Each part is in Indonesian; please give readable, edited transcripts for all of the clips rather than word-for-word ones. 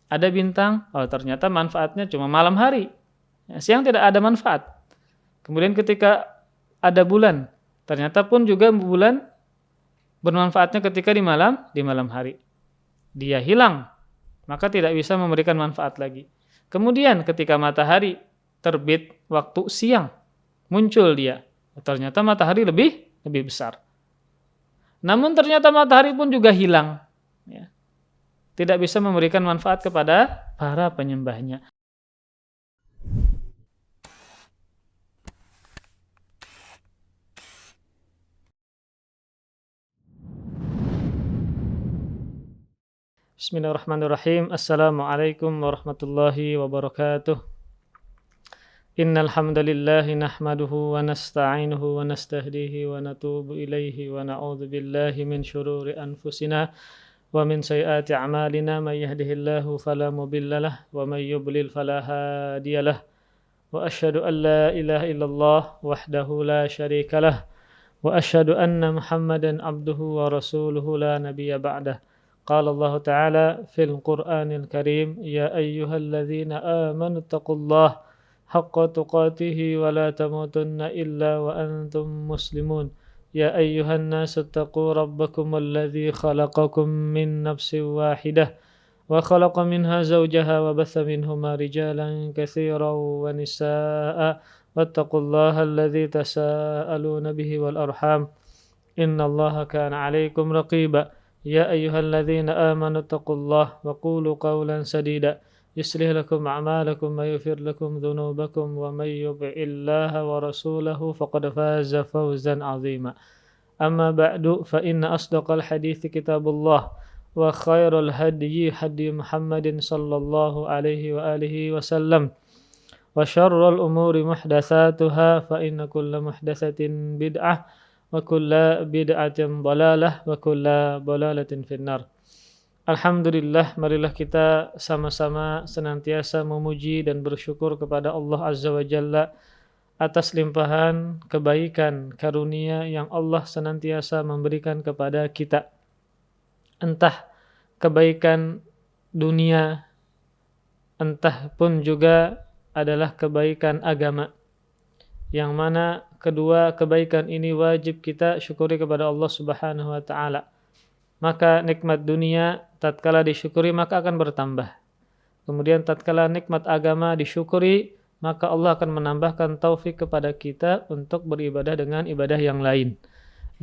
Ada bintang, oh ternyata manfaatnya cuma malam hari. Siang tidak ada manfaat. Kemudian ketika ada bulan, ternyata pun juga bulan bermanfaatnya ketika di malam hari. Dia hilang, maka tidak bisa memberikan manfaat lagi. Kemudian ketika matahari terbit waktu siang, muncul dia. Ternyata matahari lebih besar. Namun ternyata matahari pun juga hilang, ya. Tidak bisa memberikan manfaat kepada para penyembahnya. Bismillahirrahmanirrahim. Assalamualaikum warahmatullahi wabarakatuh. Innal hamdalillah nahmaduhu wa nasta'inuhu wa nastahdihi wa natubu ilaihi wa na'udzu billahi min syururi anfusina wa min sayyiati a'malina may yahdihillahu fala mudhillalah wa may yudlil fala hadiyalah wa asyhadu an la ilaha illallah wahdahu la syarikalah wa asyhadu anna Muhammadan abduhu wa rasuluhu la nabiyya ba'dah. Qala Allah Ta'ala fil Qur'anil Karim ya ayyuhalladzina amanu taqullaha haqqa tuqatih wa la tamutunna illa wa antum muslimun. Ya ayyuhan nasu taqu rabbakum alladzi khalaqakum min nafsin wahidah wa khalaqa minha zawjaha wa batha minhuma rijalan katsiran wa nisaa'a wattaqullaha alladzi tasaaluna bihi wal arham innallaha kana 'alaikum raqiba. Ya ayyuhalladzina amanu taqullaha wa qulu qawlan sadida يصلح لكم أعمالكم ويغفر لكم ذنوبكم ومن يطع الله ورسوله فقد فاز فوزا عظيما. أما بعد فإن أصدق الحديث كتاب الله وخير الهدي هدي محمد صلى الله عليه وآله وسلم وشر الأمور محدثاتها فإن كل محدثة بدعة وكل بدعة ضلالة وكل ضلالة في النار. Alhamdulillah, marilah kita sama-sama senantiasa memuji dan bersyukur kepada Allah Azza wa Jalla atas limpahan kebaikan karunia yang Allah senantiasa memberikan kepada kita. Entah kebaikan dunia, entah pun juga adalah kebaikan agama. Yang mana kedua kebaikan ini wajib kita syukuri kepada Allah Subhanahu wa taala. Maka nikmat dunia tatkala disyukuri maka akan bertambah. Kemudian tatkala nikmat agama disyukuri maka Allah akan menambahkan taufik kepada kita untuk beribadah dengan ibadah yang lain.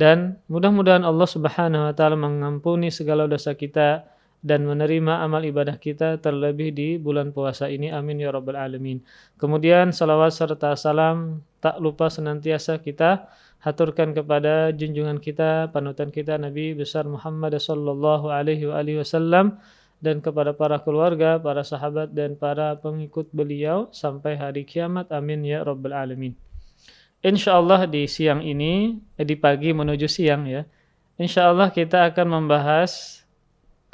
Dan mudah-mudahan Allah Subhanahu wa taala mengampuni segala dosa kita dan menerima amal ibadah kita terlebih di bulan puasa ini. Amin ya rabbal alamin. Kemudian salawat serta salam tak lupa senantiasa kita haturkan kepada junjungan kita, panutan kita Nabi besar Muhammad sallallahu alaihi wasallam dan kepada para keluarga, para sahabat dan para pengikut beliau sampai hari kiamat. Amin ya rabbal alamin. Insyaallah di siang ini, di pagi menuju siang ya. Insyaallah kita akan membahas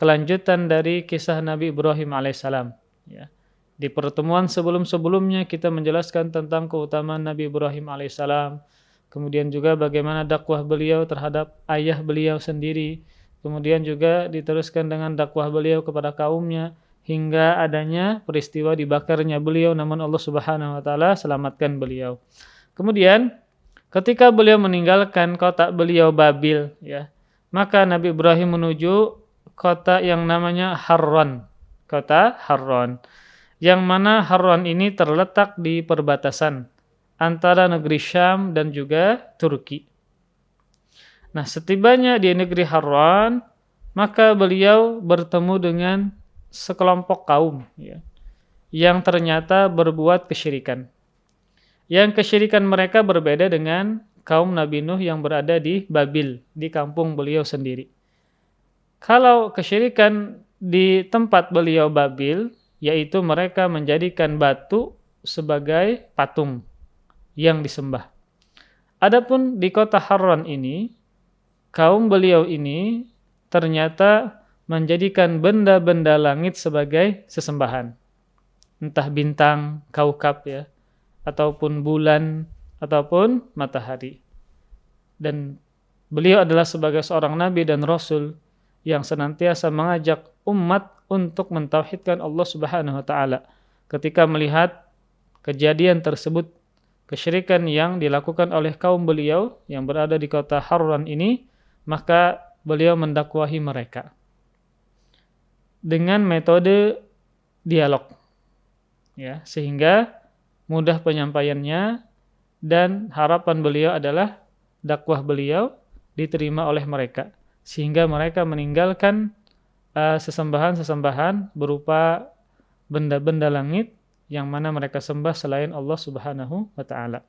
kelanjutan dari kisah Nabi Ibrahim alaihissalam ya. Di pertemuan sebelum-sebelumnya kita menjelaskan tentang keutamaan Nabi Ibrahim alaihissalam. Kemudian juga bagaimana dakwah beliau terhadap ayah beliau sendiri. Kemudian juga diteruskan dengan dakwah beliau kepada kaumnya hingga adanya peristiwa dibakarnya beliau namun Allah Subhanahu wa taala selamatkan beliau. Kemudian ketika beliau meninggalkan kota beliau Babil ya, maka Nabi Ibrahim menuju kota yang namanya Harran. Kota Harran. Yang mana Harran ini terletak di perbatasan antara negeri Syam dan juga Turki. Nah, setibanya di negeri Harran, maka beliau bertemu dengan sekelompok kaum ya, yang ternyata berbuat kesyirikan. Yang kesyirikan mereka berbeda dengan kaum Nabi Nuh yang berada di Babil, di kampung beliau sendiri. Kalau kesyirikan di tempat beliau Babil, yaitu mereka menjadikan batu sebagai patung yang disembah. Adapun di kota Harran ini, kaum beliau ini ternyata menjadikan benda-benda langit sebagai sesembahan. Entah bintang, kaukab ya, ataupun bulan, ataupun matahari. Dan beliau adalah sebagai seorang nabi dan rasul, yang senantiasa mengajak umat untuk mentauhidkan Allah Subhanahu wa taala. Ketika melihat kejadian tersebut, kesyirikan yang dilakukan oleh kaum beliau yang berada di kota Harran ini, maka beliau mendakwahi mereka dengan metode dialog, ya, sehingga mudah penyampaiannya, dan harapan beliau adalah dakwah beliau diterima oleh mereka, sehingga mereka meninggalkan sesembahan-sesembahan berupa benda-benda langit yang mana mereka sembah selain Allah Subhanahu wa taala.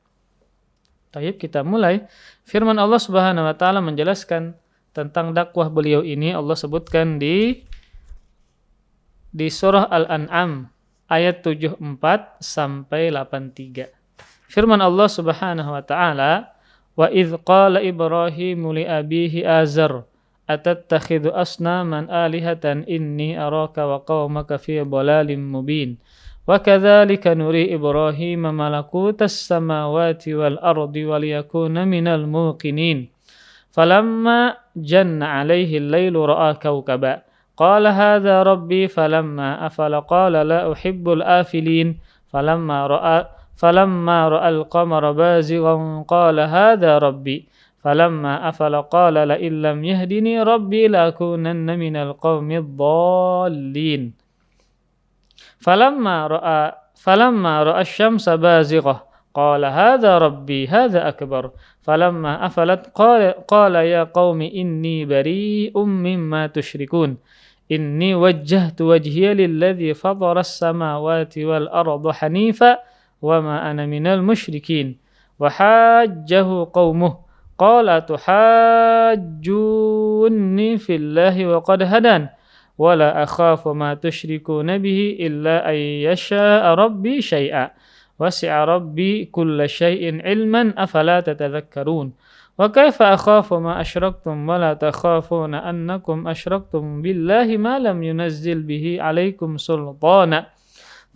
Baik, kita mulai. Firman Allah Subhanahu wa taala menjelaskan tentang dakwah beliau ini. Allah sebutkan di surah Al-An'am ayat 74 sampai 83. Firman Allah Subhanahu wa taala, "Wa idz qala Ibrahimu li abihi Azar, atattakhidhu asnaman alihatan inni araka wa qaumaka fi dhalalin mubin. Wa kadzalika nuri Ibrahima malakutas samawati wal ardi wa liyakuna minal muqinin. Falamma janna 'alaihi al-lailu ra'a kawkaba. Qala hadza rabbi falamma afala qala la uhibbul afilin. Falamma ra'a al-qamara bazighan qala hadza rabbi. Falamma afala qala la illam yahdini rabbi lakunanna minal qaumidh dhallin. Falamma ra'a asy-syamsa bazighah qala hadza rabbi hadza akbar. Falamma afalat qala ya qaumi inni bari'um mimma tusyrikun. Inni wajjahtu wajhiya lilladzi fatara as-samawati wal arda hanifa wa ma ana minal musyrikin. Wa hajjahu qaumuhu qala tuhajjunni fillahi wa qad hadan wa la akhafu ma tusyrikuna bihi illa ay yasha'a rabbi syai'a wasi'a rabbi kulla syai'in ilman afala tatadhakkarun. Wa kaifa akhafu ma asyraktum wa la takhafuna annakum asyraktum billahi ma lam yunazzil bihi 'alaikum sultana.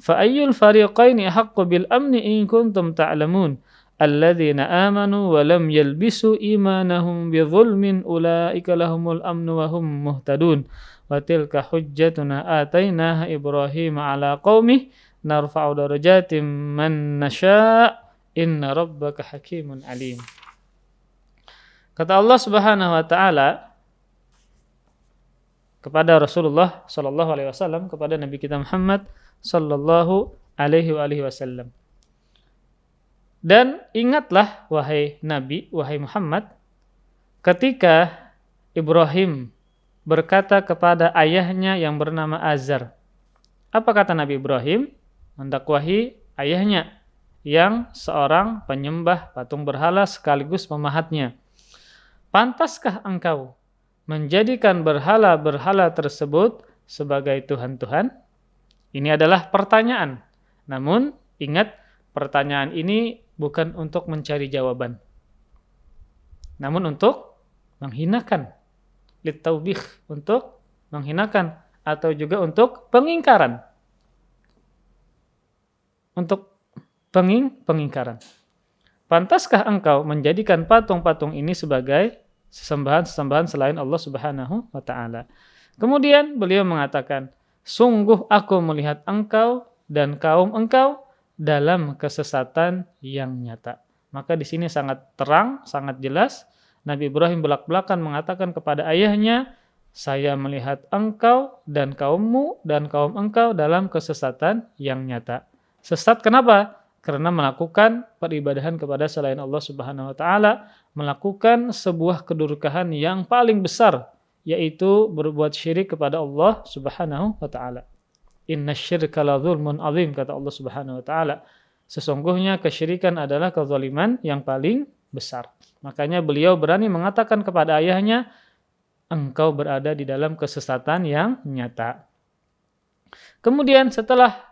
Fa ayyul fariqaini ahaqqu bil amni in kuntum ta'lamun. Alladzina amanu wa lam yalbisu imanahum bidzulmin ulaika lahumul amnu wa hum muhtadun. Wa tilka hujjatuna atainaha Ibrahima 'ala qaumih narfa'u darajatin man nasha' inna rabbaka hakimun alim. Kata Allah Subhanahu wa taala kepada Rasulullah sallallahu alaihi wasallam, kepada Nabi kita Muhammad sallallahu alaihi wasallam. Dan ingatlah wahai Nabi, wahai Muhammad, ketika Ibrahim berkata kepada ayahnya yang bernama Azar. Apa kata Nabi Ibrahim? Mendakwahi ayahnya yang seorang penyembah patung berhala sekaligus pemahatnya. Pantaskah engkau menjadikan berhala-berhala tersebut sebagai Tuhan-Tuhan? Ini adalah pertanyaan. Namun ingat, pertanyaan ini bukan untuk mencari jawaban, namun untuk menghinakan, litaubih, untuk menghinakan, atau juga untuk pengingkaran, untuk pengingkaran. Pantaskah engkau menjadikan patung-patung ini sebagai sesembahan-sesembahan selain Allah Subhanahu wa taala? Kemudian beliau mengatakan, sungguh aku melihat engkau dan kaum engkau dalam kesesatan yang nyata. Maka di sini sangat terang, sangat jelas. Nabi Ibrahim belak-belakan mengatakan kepada ayahnya, saya melihat engkau dan kaummu dan kaum engkau dalam kesesatan yang nyata. Sesat kenapa? Karena melakukan peribadahan kepada selain Allah Subhanahu wa taala, melakukan sebuah kedurhakaan yang paling besar, yaitu berbuat syirik kepada Allah Subhanahu wa taala. Innasyirka la dzulmun adzim, kata Allah Subhanahu wa taala. Sesungguhnya kesyirikan adalah kezaliman yang paling besar. Makanya beliau berani mengatakan kepada ayahnya, engkau berada di dalam kesesatan yang nyata. Kemudian setelah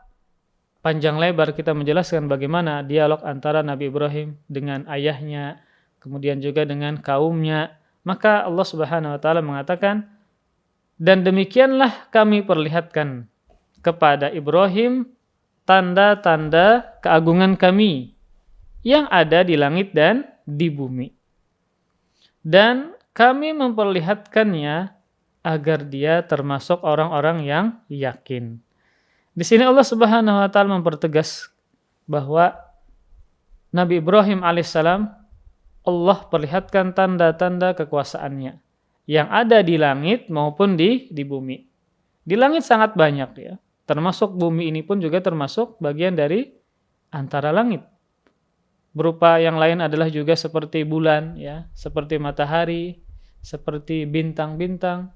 panjang lebar kita menjelaskan bagaimana dialog antara Nabi Ibrahim dengan ayahnya, kemudian juga dengan kaumnya, maka Allah Subhanahu wa taala mengatakan, dan demikianlah kami perlihatkan kepada Ibrahim tanda-tanda keagungan kami yang ada di langit dan di bumi. Dan kami memperlihatkannya agar dia termasuk orang-orang yang yakin. Di sini Allah Subhanahu wa taala mempertegas bahwa Nabi Ibrahim alaihissalam Allah perlihatkan tanda-tanda kekuasaannya yang ada di langit maupun di bumi. Di langit sangat banyak ya. Termasuk bumi ini pun juga termasuk bagian dari antara langit. Berupa yang lain adalah juga seperti bulan ya, seperti matahari, seperti bintang-bintang.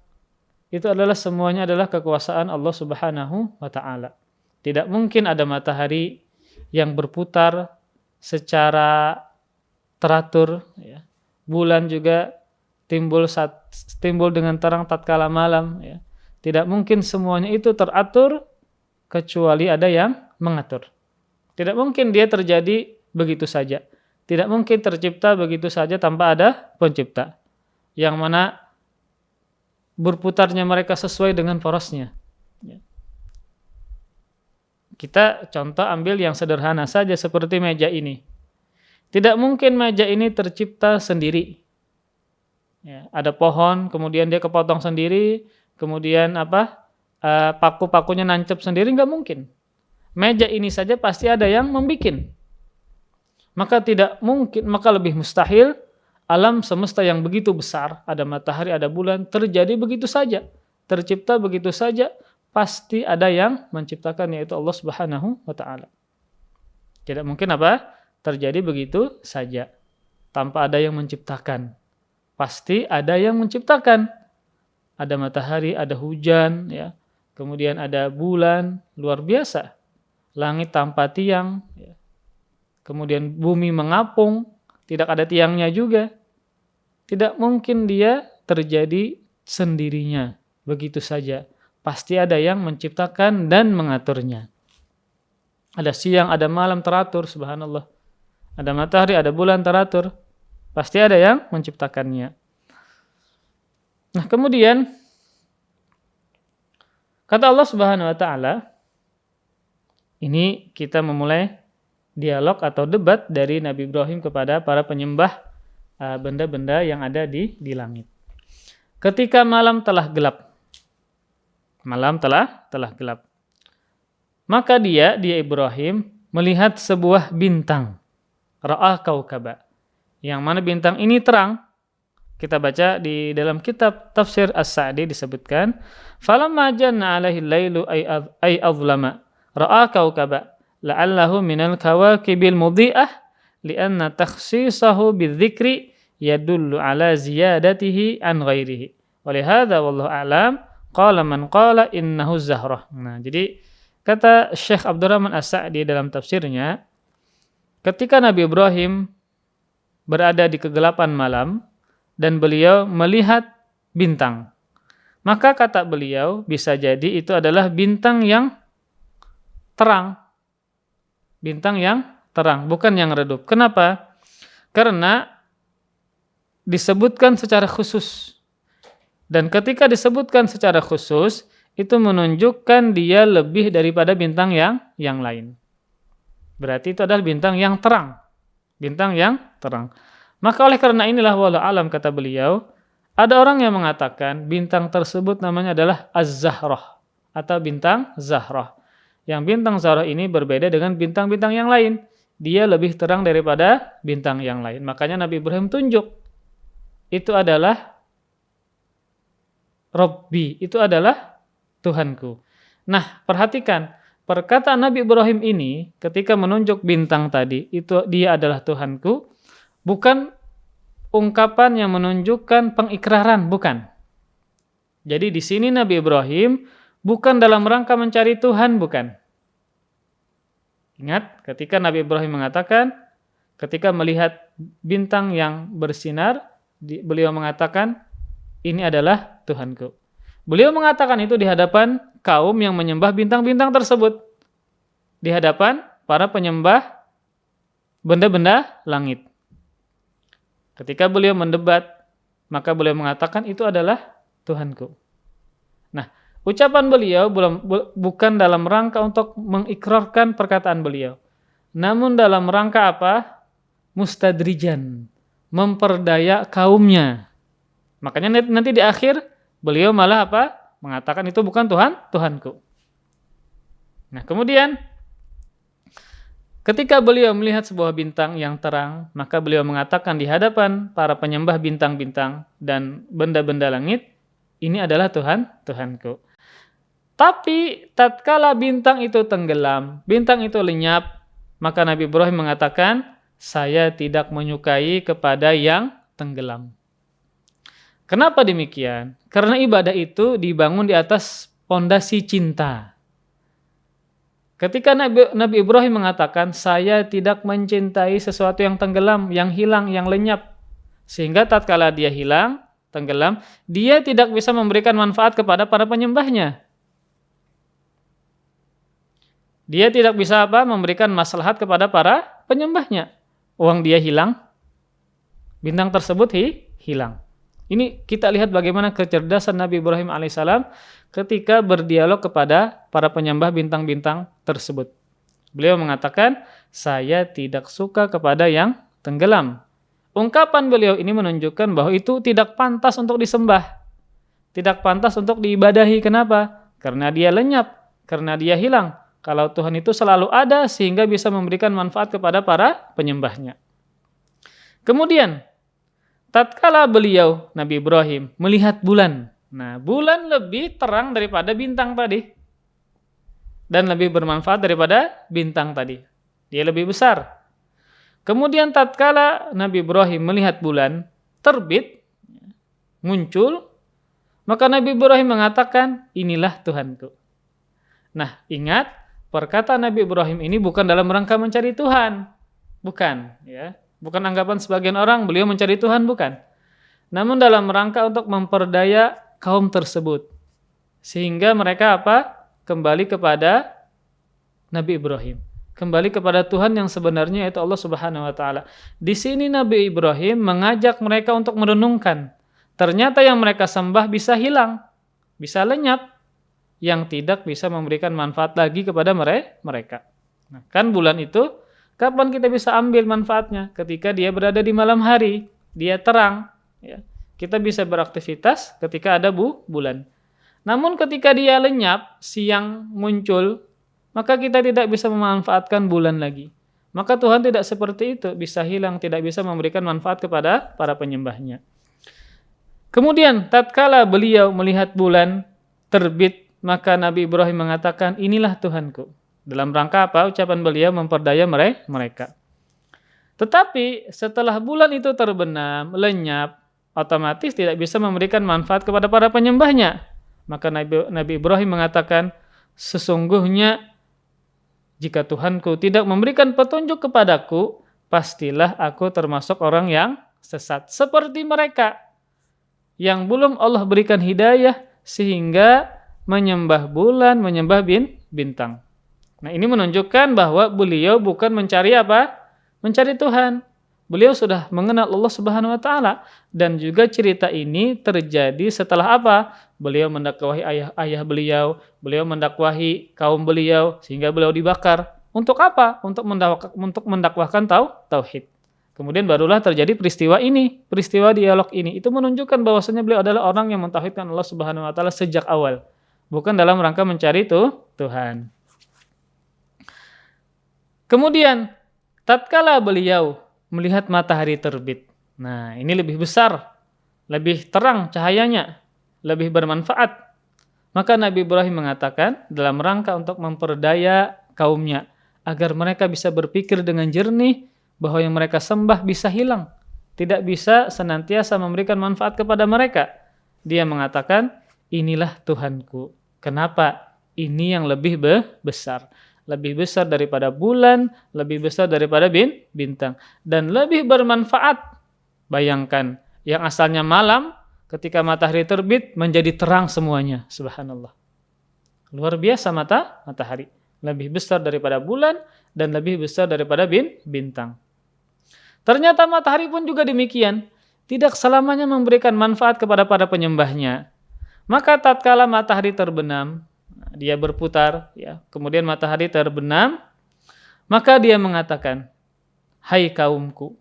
Itu adalah semuanya adalah kekuasaan Allah Subhanahu wa taala. Tidak mungkin ada matahari yang berputar secara teratur ya. Bulan juga timbul dengan terang tatkala malam ya. Tidak mungkin semuanya itu teratur kecuali ada yang mengatur. Tidak mungkin dia terjadi begitu saja. Tidak mungkin tercipta begitu saja tanpa ada pencipta. Yang mana berputarnya mereka sesuai dengan porosnya. Kita contoh ambil yang sederhana saja seperti meja ini. Tidak mungkin meja ini tercipta sendiri. Ya, ada pohon, kemudian dia kepotong sendiri, kemudian paku-pakunya nancep sendiri, nggak mungkin. Meja ini saja pasti ada yang membikin. Maka tidak mungkin, maka lebih mustahil alam semesta yang begitu besar, ada matahari, ada bulan, terjadi begitu saja, tercipta begitu saja, pasti ada yang menciptakan, yaitu Allah Subhanahu wa taala. Tidak mungkin terjadi begitu saja tanpa ada yang menciptakan. Pasti ada yang menciptakan. Ada matahari, ada hujan ya. Kemudian ada bulan, luar biasa. Langit tanpa tiang ya. Kemudian bumi mengapung, tidak ada tiangnya juga. Tidak mungkin dia terjadi sendirinya, begitu saja. Pasti ada yang menciptakan dan mengaturnya. Ada siang, ada malam teratur, subhanallah. Ada matahari, ada bulan teratur. Pasti ada yang menciptakannya. Nah, kemudian kata Allah Subhanahu wa taala, ini kita memulai dialog atau debat dari Nabi Ibrahim kepada para penyembah benda-benda yang ada di langit. Ketika malam telah gelap. Malam telah gelap. Maka dia Ibrahim melihat sebuah bintang. Ra'a kaukaba. Yang mana bintang ini terang. Kita baca di dalam kitab Tafsir As-Sa'di disebutkan, "Falamma janna 'alaihi al-lailu ay adlama, ra'a kaukaba, la'allahu minal kawakibil mudhi'ah, li'anna takhsisahu bidzikri yadullu 'ala ziyadatihi an ghairihi. Wa lihadza wallahu a'lam qala man qala innahu zahrah." Nah, jadi kata Syekh Abdurrahman As-Sa'di dalam tafsirnya, ketika Nabi Ibrahim berada di kegelapan malam dan beliau melihat bintang, maka kata beliau bisa jadi itu adalah bintang yang terang. Bintang yang terang, bukan yang redup. Kenapa? Karena disebutkan secara khusus. Dan ketika disebutkan secara khusus, itu menunjukkan dia lebih daripada bintang yang lain. Berarti itu adalah bintang yang terang. Bintang yang terang. Maka oleh karena inilah wallahu alam kata beliau, ada orang yang mengatakan bintang tersebut namanya adalah Az-Zahrah atau bintang Zahrah. Yang bintang Zahrah ini berbeda dengan bintang-bintang yang lain. Dia lebih terang daripada bintang yang lain. Makanya Nabi Ibrahim tunjuk. Itu adalah Rabbi. Itu adalah Tuhanku. Nah, perhatikan. Perkataan Nabi Ibrahim ini ketika menunjuk bintang tadi, itu dia adalah Tuhanku. Bukan ungkapan yang menunjukkan pengikraran. Bukan. Jadi di sini Nabi Ibrahim bukan dalam rangka mencari Tuhan, bukan. Ingat, ketika Nabi Ibrahim mengatakan, ketika melihat bintang yang bersinar, beliau mengatakan, ini adalah Tuhanku. Beliau mengatakan itu di hadapan kaum yang menyembah bintang-bintang tersebut. Di hadapan para penyembah benda-benda langit. Ketika beliau mendebat, maka beliau mengatakan itu adalah Tuhanku. Nah, ucapan beliau bukan dalam rangka untuk mengikrarkan perkataan beliau. Namun dalam rangka apa? Mustadrijan. Memperdaya kaumnya. Makanya nanti di akhir beliau malah apa? Mengatakan itu bukan Tuhanku. Nah, kemudian ketika beliau melihat sebuah bintang yang terang, maka beliau mengatakan di hadapan para penyembah bintang-bintang dan benda-benda langit, ini adalah Tuhanku. Tapi tatkala bintang itu tenggelam, bintang itu lenyap, maka Nabi Ibrahim mengatakan, saya tidak menyukai kepada yang tenggelam. Kenapa demikian? Karena ibadah itu dibangun di atas pondasi cinta. Ketika Nabi Ibrahim mengatakan, saya tidak mencintai sesuatu yang tenggelam, yang hilang, yang lenyap. Sehingga tatkala dia hilang, tenggelam, dia tidak bisa memberikan manfaat kepada para penyembahnya. Dia tidak bisa memberikan maslahat kepada para penyembahnya. Uang dia hilang, bintang tersebut hilang. Ini kita lihat bagaimana kecerdasan Nabi Ibrahim alaihissalam ketika berdialog kepada para penyembah bintang-bintang tersebut. Beliau mengatakan, saya tidak suka kepada yang tenggelam. Ungkapan beliau ini menunjukkan bahwa itu tidak pantas untuk disembah. Tidak pantas untuk diibadahi. Kenapa? Karena dia lenyap, karena dia hilang. Kalau Tuhan itu selalu ada sehingga bisa memberikan manfaat kepada para penyembahnya. Kemudian, tatkala beliau, Nabi Ibrahim, melihat bulan. Nah, bulan lebih terang daripada bintang tadi. Dan lebih bermanfaat daripada bintang tadi. Dia lebih besar. Kemudian tatkala Nabi Ibrahim melihat bulan terbit, muncul, maka Nabi Ibrahim mengatakan, inilah Tuhanku. Nah, ingat, perkataan Nabi Ibrahim ini bukan dalam rangka mencari Tuhan. Bukan, ya. Bukan anggapan sebagian orang beliau mencari Tuhan, bukan. Namun dalam rangka untuk memperdaya kaum tersebut. Sehingga mereka kembali kepada Nabi Ibrahim. Kembali kepada Tuhan yang sebenarnya yaitu Allah Subhanahu wa taala. Di sini Nabi Ibrahim mengajak mereka untuk merenungkan. Ternyata yang mereka sembah bisa hilang, bisa lenyap, yang tidak bisa memberikan manfaat lagi kepada mereka. Nah, kan bulan itu kapan kita bisa ambil manfaatnya? Ketika dia berada di malam hari, dia terang, ya. Kita bisa beraktivitas ketika ada bulan. Namun ketika dia lenyap, siang muncul, maka kita tidak bisa memanfaatkan bulan lagi. Maka Tuhan tidak seperti itu, bisa hilang, tidak bisa memberikan manfaat kepada para penyembahnya. Kemudian tatkala beliau melihat bulan terbit, maka Nabi Ibrahim mengatakan, inilah Tuhanku. Dalam rangka apa? Ucapan beliau memperdaya mereka. Tetapi setelah bulan itu terbenam, lenyap, otomatis tidak bisa memberikan manfaat kepada para penyembahnya. Maka Nabi Ibrahim mengatakan, sesungguhnya jika Tuhanku tidak memberikan petunjuk kepadaku, pastilah aku termasuk orang yang sesat. Seperti mereka yang belum Allah berikan hidayah sehingga menyembah bulan, menyembah bintang. Nah, ini menunjukkan bahwa beliau bukan mencari apa? Mencari Tuhan. Beliau sudah mengenal Allah Subhanahu wa taala dan juga cerita ini terjadi setelah apa? Beliau mendakwahi ayah beliau mendakwahi kaum beliau sehingga beliau dibakar. Untuk apa? Untuk mendakwahkan tauhid. Kemudian barulah terjadi peristiwa dialog ini. Itu menunjukkan bahwasanya beliau adalah orang yang mentauhidkan Allah Subhanahu wa taala sejak awal. Bukan dalam rangka mencari Tuhan. Kemudian, tatkala beliau melihat matahari terbit. Nah, ini lebih besar, lebih terang cahayanya, lebih bermanfaat. Maka Nabi Ibrahim mengatakan dalam rangka untuk memperdaya kaumnya agar mereka bisa berpikir dengan jernih bahwa yang mereka sembah bisa hilang, tidak bisa senantiasa memberikan manfaat kepada mereka. Dia mengatakan, inilah Tuhanku. Kenapa? Ini yang lebih besar. Lebih besar daripada bulan, lebih besar daripada bintang. Dan lebih bermanfaat. Bayangkan, yang asalnya malam, ketika matahari terbit, menjadi terang semuanya. Subhanallah. Luar biasa matahari. Lebih besar daripada bulan, dan lebih besar daripada bintang. Ternyata matahari pun juga demikian. Tidak selamanya memberikan manfaat kepada para penyembahnya. Maka tatkala matahari terbenam, dia berputar, ya. Kemudian matahari terbenam, maka dia mengatakan, hai kaumku,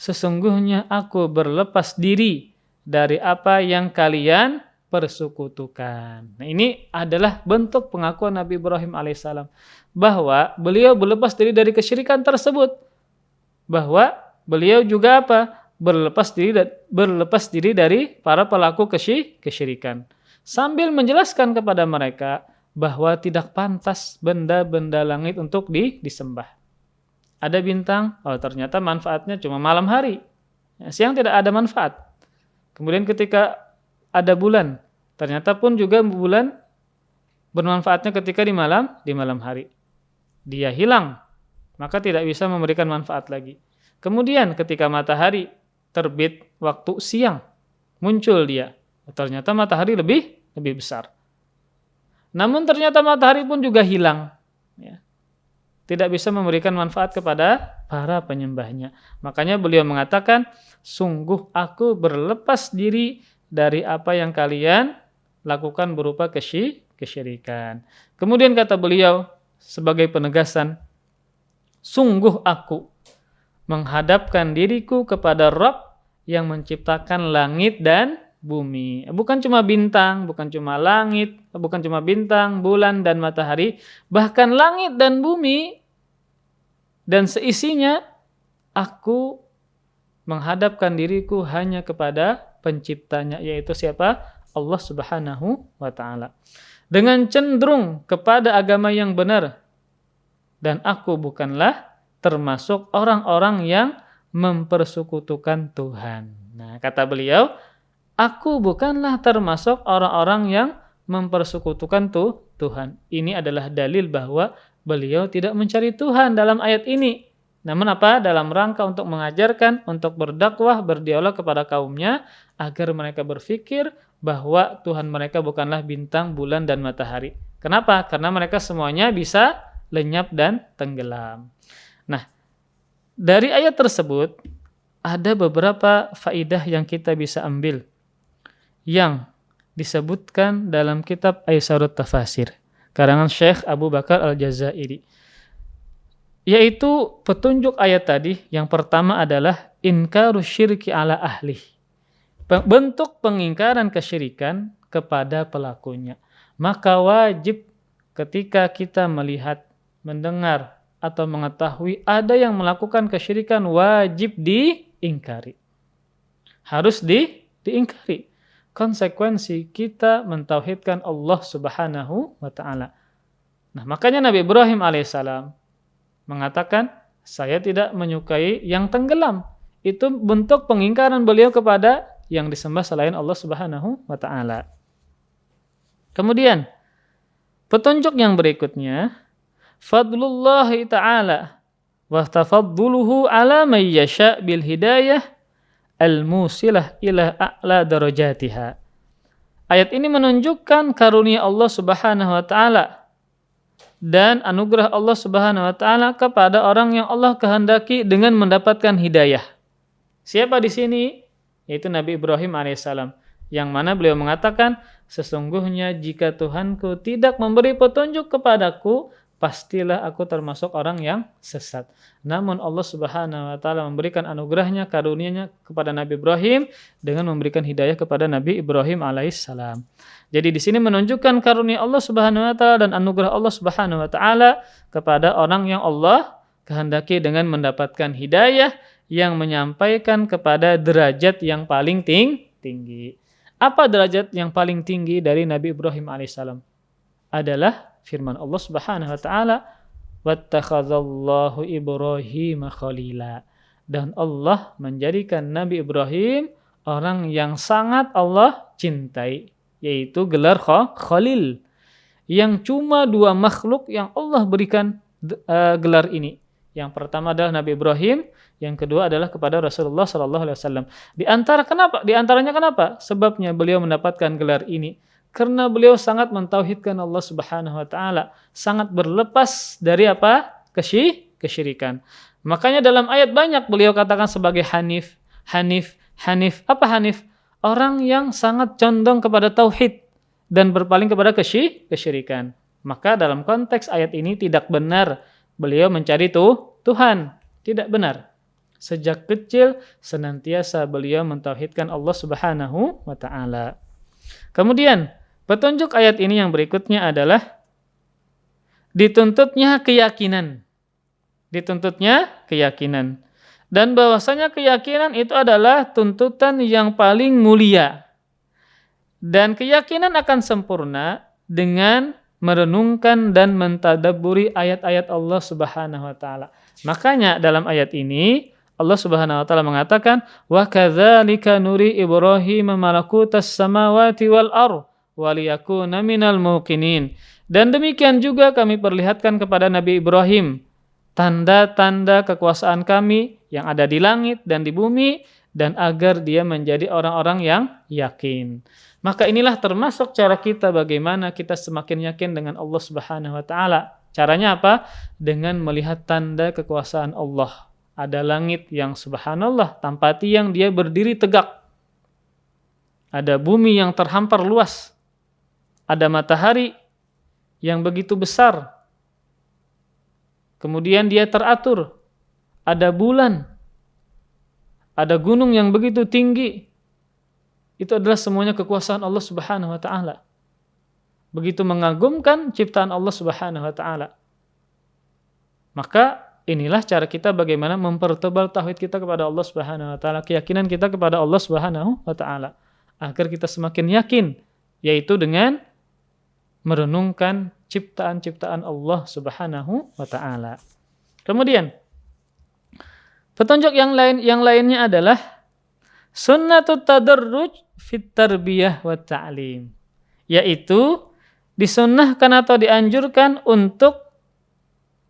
sesungguhnya aku berlepas diri dari apa yang kalian persekutukan. Nah, ini adalah bentuk pengakuan Nabi Ibrahim alaihissalam bahwa beliau berlepas diri dari kesyirikan tersebut. Bahwa beliau juga apa? Berlepas diri dari para pelaku kesyirikan. Sambil menjelaskan kepada mereka bahwa tidak pantas benda-benda langit untuk disembah. Ada bintang, ternyata manfaatnya cuma malam hari. Siang tidak ada manfaat. Kemudian ketika ada bulan, ternyata pun juga bulan bermanfaatnya ketika di malam hari. Dia hilang, maka tidak bisa memberikan manfaat lagi. Kemudian ketika matahari terbit waktu siang, muncul dia. Ternyata matahari lebih besar. Namun ternyata matahari pun juga hilang. Ya. Tidak bisa memberikan manfaat kepada para penyembahnya. Makanya beliau mengatakan, sungguh aku berlepas diri dari apa yang kalian lakukan berupa kesyirikan. Kemudian kata beliau sebagai penegasan, sungguh aku menghadapkan diriku kepada Rabb yang menciptakan langit dan bumi. Bukan cuma bintang, bukan cuma langit, bukan cuma bintang, bulan dan matahari, bahkan langit dan bumi dan seisinya, aku menghadapkan diriku hanya kepada penciptanya, yaitu siapa? Allah Subhanahu wa ta'ala. Dengan cenderung kepada agama yang benar. Dan aku bukanlah termasuk orang-orang yang mempersekutukan Tuhan. Nah, kata beliau, aku bukanlah termasuk orang-orang yang mempersekutukan Tuhan. Ini adalah dalil bahwa beliau tidak mencari Tuhan dalam ayat ini. Namun apa? Dalam rangka untuk mengajarkan, untuk berdakwah, berdialog kepada kaumnya, agar mereka berpikir bahwa Tuhan mereka bukanlah bintang, bulan, dan matahari. Kenapa? Karena mereka semuanya bisa lenyap dan tenggelam. Nah, dari ayat tersebut, ada beberapa faidah yang kita bisa ambil, yang disebutkan dalam kitab Aisarut Tafasir, karangan Syekh Abu Bakar Al-Jazairi. Yaitu petunjuk ayat tadi, yang pertama adalah inkaru syirki ala ahli. Bentuk pengingkaran kesyirikan kepada pelakunya. Maka wajib ketika kita melihat, mendengar, atau mengetahui ada yang melakukan kesyirikan, wajib diingkari. Harus diingkari. Konsekuensi kita mentauhidkan Allah Subhanahu wa ta'ala. Nah, makanya Nabi Ibrahim alaihissalam mengatakan, saya tidak menyukai yang tenggelam. Itu bentuk pengingkaran beliau kepada yang disembah selain Allah Subhanahu wa ta'ala. Kemudian, petunjuk yang berikutnya, fadlullahi ta'ala wa tafadduluhu ala man yasha' bil hidayah al-musilah ila a'la darajatiha. Ayat ini menunjukkan karunia Allah Subhanahu wa ta'ala dan anugerah Allah Subhanahu wa ta'ala kepada orang yang Allah kehendaki dengan mendapatkan hidayah. Siapa di sini? Yaitu Nabi Ibrahim alaihissalam, yang mana beliau mengatakan, sesungguhnya jika Tuhanku tidak memberi petunjuk kepadaku, pastilah aku termasuk orang yang sesat. Namun Allah Subhanahu wa ta'ala memberikan anugerahnya, karunia-Nya kepada Nabi Ibrahim dengan memberikan hidayah kepada Nabi Ibrahim alaihissalam. Jadi di sini menunjukkan karunia Allah Subhanahu wa ta'ala dan anugerah Allah Subhanahu wa ta'ala kepada orang yang Allah kehendaki dengan mendapatkan hidayah yang menyampaikan kepada derajat yang paling tinggi. Apa derajat yang paling tinggi dari Nabi Ibrahim alaihissalam? Adalah firman Allah Subhanahu wa ta'ala, wattakhadallahu Ibrahim khalila. Dan Allah menjadikan Nabi Ibrahim orang yang sangat Allah cintai, yaitu gelar Khalil, yang cuma dua makhluk yang Allah berikan gelar ini. Yang pertama adalah Nabi Ibrahim, yang kedua adalah kepada Rasulullah SAW. Di antaranya kenapa? Sebabnya beliau mendapatkan gelar ini karena beliau sangat mentauhidkan Allah Subhanahu wa ta'ala, sangat berlepas dari apa? Kesyirikan. Makanya dalam ayat banyak beliau katakan sebagai Hanif. Apa Hanif? Orang yang sangat condong kepada tauhid dan berpaling kepada kesyirikan. Maka dalam konteks ayat ini tidak benar beliau mencari Tuhan. Tidak benar. Sejak kecil senantiasa beliau mentauhidkan Allah Subhanahu wa ta'ala. Kemudian, petunjuk ayat ini yang berikutnya adalah dituntutnya keyakinan. Dituntutnya keyakinan. Dan bahwasanya keyakinan itu adalah tuntutan yang paling mulia. Dan keyakinan akan sempurna dengan merenungkan dan mentadabburi ayat-ayat Allah Subhanahu wa taala. Makanya dalam ayat ini Allah Subhanahu wa taala mengatakan wa kadzalika nuri Ibrahim malakutas samawati wal ardh wa liyakuna minal muqinin. Dan demikian juga kami perlihatkan kepada Nabi Ibrahim tanda-tanda kekuasaan kami yang ada di langit dan di bumi dan agar dia menjadi orang-orang yang yakin. Maka inilah termasuk cara kita bagaimana kita semakin yakin dengan Allah Subhanahu wa taala. Caranya apa? Dengan melihat tanda kekuasaan Allah. Ada langit yang subhanallah tanpa tiang dia berdiri tegak. Ada bumi yang terhampar luas. Ada matahari yang begitu besar. Kemudian dia teratur. Ada bulan. Ada gunung yang begitu tinggi. Itu adalah semuanya kekuasaan Allah Subhanahu wa taala. Begitu mengagumkan ciptaan Allah Subhanahu wa taala. Maka inilah cara kita bagaimana mempertebal tauhid kita kepada Allah Subhanahu wa taala, keyakinan kita kepada Allah Subhanahu wa taala agar kita semakin yakin, yaitu dengan merenungkan ciptaan-ciptaan Allah Subhanahu wa taala. Kemudian petunjuk yang lainnya adalah sunnatut tadarruj fit tarbiyah wa ta'lim, yaitu disunnahkan atau dianjurkan untuk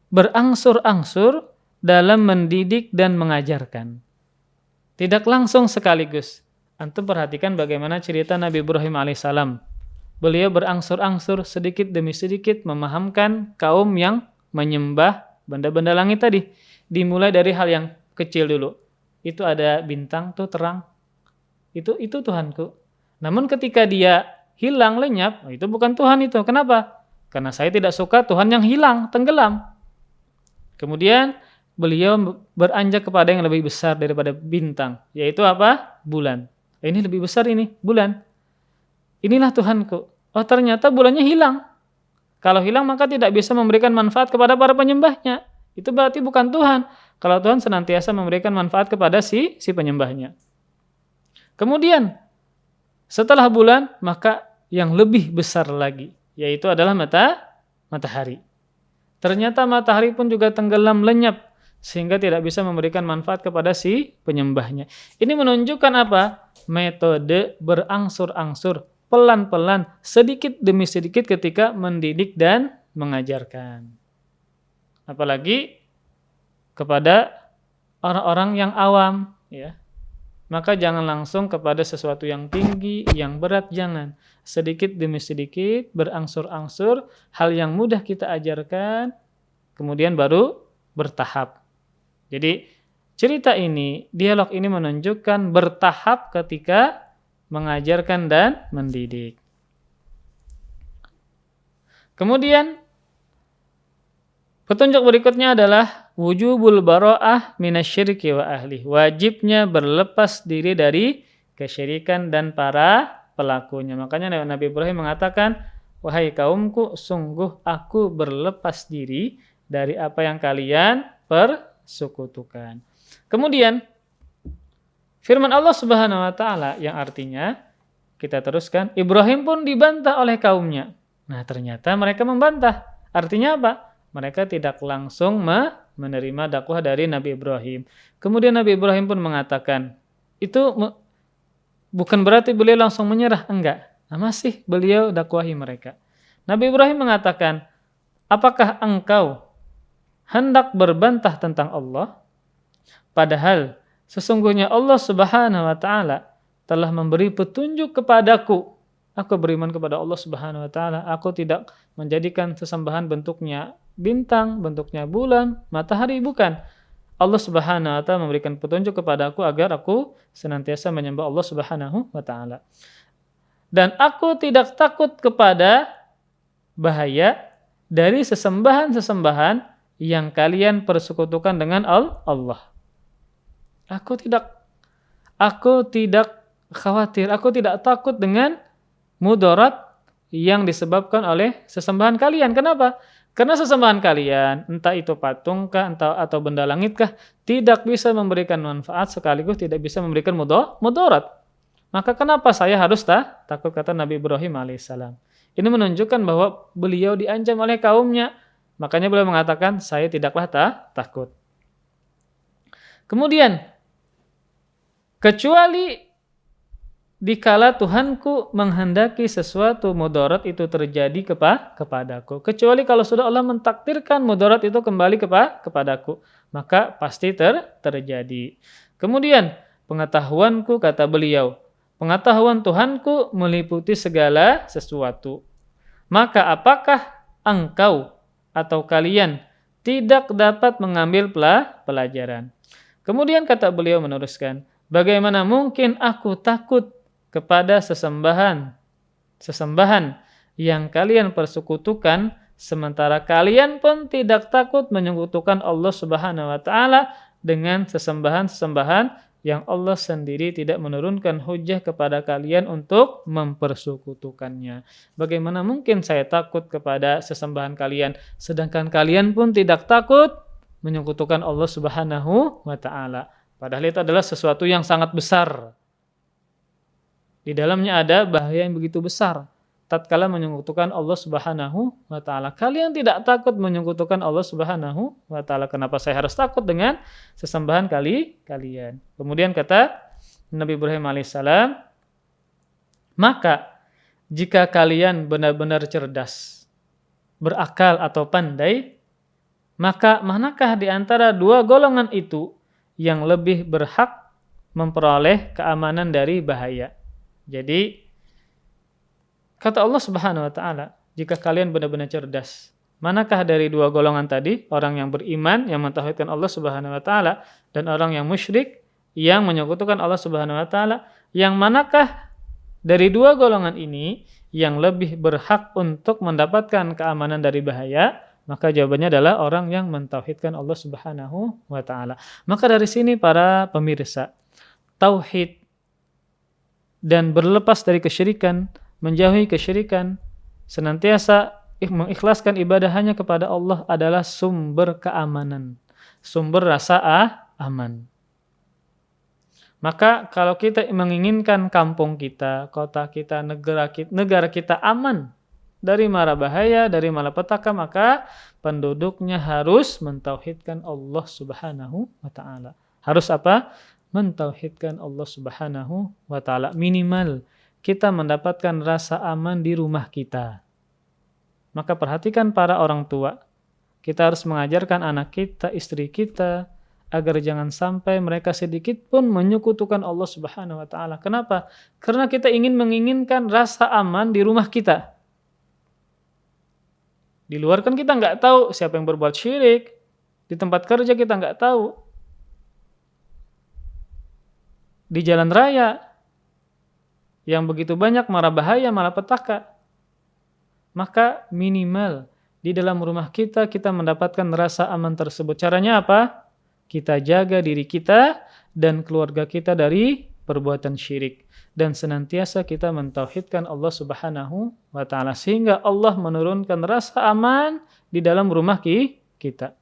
berangsur-angsur dalam mendidik dan mengajarkan. Tidak langsung sekaligus. Antum perhatikan bagaimana cerita Nabi Ibrahim alaihissalam. Beliau berangsur-angsur sedikit demi sedikit memahamkan kaum yang menyembah benda-benda langit tadi. Dimulai dari hal yang kecil dulu. Itu ada bintang tuh terang. Itu Tuhanku. Namun ketika dia hilang lenyap, itu bukan Tuhan itu. Kenapa? Karena saya tidak suka Tuhan yang hilang, tenggelam. Kemudian beliau beranjak kepada yang lebih besar daripada bintang, yaitu apa? Bulan. Ini lebih besar ini, bulan. Inilah Tuhanku. Oh, ternyata bulannya hilang. Kalau hilang maka tidak bisa memberikan manfaat kepada para penyembahnya. Itu berarti bukan Tuhan. Kalau Tuhan senantiasa memberikan manfaat kepada si penyembahnya. Kemudian setelah bulan maka yang lebih besar lagi, yaitu adalah matahari. Ternyata matahari pun juga tenggelam lenyap sehingga tidak bisa memberikan manfaat kepada si penyembahnya. Ini menunjukkan apa? Metode berangsur-angsur, pelan-pelan, sedikit demi sedikit ketika mendidik dan mengajarkan. Apalagi kepada orang-orang yang awam, ya. Maka jangan langsung kepada sesuatu yang tinggi, yang berat, jangan. Sedikit demi sedikit, berangsur-angsur, hal yang mudah kita ajarkan, kemudian baru bertahap. Jadi, cerita ini, dialog ini menunjukkan bertahap ketika mengajarkan dan mendidik. Kemudian, petunjuk berikutnya adalah wujubul bara'ah minasyirki wa ahli. Wajibnya berlepas diri dari kesyirikan dan para pelakunya. Makanya Nabi Ibrahim mengatakan, wahai kaumku, sungguh aku berlepas diri dari apa yang kalian persekutukan. Kemudian, firman Allah Subhanahu wa taala yang artinya, kita teruskan, Ibrahim pun dibantah oleh kaumnya. Nah, ternyata mereka membantah. Artinya apa? Mereka tidak langsung menerima dakwah dari Nabi Ibrahim. Kemudian Nabi Ibrahim pun mengatakan, itu bukan berarti beliau langsung menyerah, enggak. Nah, masih beliau dakwahi mereka. Nabi Ibrahim mengatakan, apakah engkau hendak berbantah tentang Allah? Padahal sesungguhnya Allah Subhanahu wa taala telah memberi petunjuk kepadaku. Aku beriman kepada Allah Subhanahu wa taala. Aku tidak menjadikan sesembahan bentuknya bintang, bentuknya bulan, matahari, bukan. Allah Subhanahu wa taala memberikan petunjuk kepadaku agar aku senantiasa menyembah Allah Subhanahu wa taala. Dan aku tidak takut kepada bahaya dari sesembahan-sesembahan yang kalian persekutukan dengan Allah. Aku tidak khawatir, aku tidak takut dengan mudarat yang disebabkan oleh sesembahan kalian. Kenapa? Karena sesembahan kalian, entah itu patungkah, entah atau benda langitkah, tidak bisa memberikan manfaat sekaligus tidak bisa memberikan mudarat. Maka kenapa saya harus takut, kata Nabi Ibrahim alaihissalam. Ini menunjukkan bahwa beliau diancam oleh kaumnya. Makanya beliau mengatakan, saya tidaklah takut. Kemudian, kecuali dikala Tuhanku menghendaki sesuatu mudarat itu terjadi kepadaku. Kecuali kalau sudah Allah mentakdirkan mudarat itu kembali kepadaku, maka pasti terjadi. Kemudian, pengetahuanku, kata beliau, pengetahuan Tuhanku meliputi segala sesuatu. Maka apakah engkau atau kalian tidak dapat mengambil pelajaran? Kemudian kata beliau meneruskan, bagaimana mungkin aku takut kepada sesembahan yang kalian persekutukan, sementara kalian pun tidak takut menyekutukan Allah Subhanahu wa taala dengan sesembahan yang Allah sendiri tidak menurunkan hujah kepada kalian untuk mempersekutukannya. Bagaimana mungkin saya takut kepada sesembahan kalian, sedangkan kalian pun tidak takut menyekutukan Allah Subhanahu wa taala. Padahal itu adalah sesuatu yang sangat besar. Di dalamnya ada bahaya yang begitu besar. Tatkala menyekutukan Allah Subhanahu wa taala. Kalian tidak takut menyekutukan Allah Subhanahu wa taala. Kenapa saya harus takut dengan sesembahan kalian? Kemudian kata Nabi Ibrahim alaihissalam, maka jika kalian benar-benar cerdas, berakal atau pandai, maka manakah di antara dua golongan itu yang lebih berhak memperoleh keamanan dari bahaya? Jadi kata Allah Subhanahu wa taala, jika kalian benar-benar cerdas, manakah dari dua golongan tadi, orang yang beriman yang mentauhidkan Allah Subhanahu wa taala dan orang yang musyrik yang menyekutukan Allah Subhanahu wa taala, yang manakah dari dua golongan ini yang lebih berhak untuk mendapatkan keamanan dari bahaya? Maka jawabannya adalah orang yang mentauhidkan Allah Subhanahu wa taala. Maka dari sini para pemirsa, tauhid dan berlepas dari kesyirikan, menjauhi kesyirikan, senantiasa mengikhlaskan ibadah hanya kepada Allah adalah sumber keamanan, sumber rasa aman. Maka kalau kita menginginkan kampung kita, kota kita, negara kita aman dari mara bahaya, dari malapetaka, maka penduduknya harus mentauhidkan Allah Subhanahu wa taala. Harus apa? Mentauhidkan Allah Subhanahu wa taala. Minimal kita mendapatkan rasa aman di rumah kita. Maka perhatikan para orang tua. Kita harus mengajarkan anak kita, istri kita, agar jangan sampai mereka sedikit pun menyekutukan Allah Subhanahu wa taala. Kenapa? Karena kita menginginkan rasa aman di rumah kita. Di luar kan kita nggak tahu siapa yang berbuat syirik. Di tempat kerja kita nggak tahu. Di jalan raya yang begitu banyak mara bahaya, malapetaka. Maka minimal di dalam rumah kita mendapatkan rasa aman tersebut. Caranya apa? Kita jaga diri kita dan keluarga kita dari perbuatan syirik. Dan senantiasa kita mentauhidkan Allah Subhanahu wa taala sehingga Allah menurunkan rasa aman di dalam rumah kita.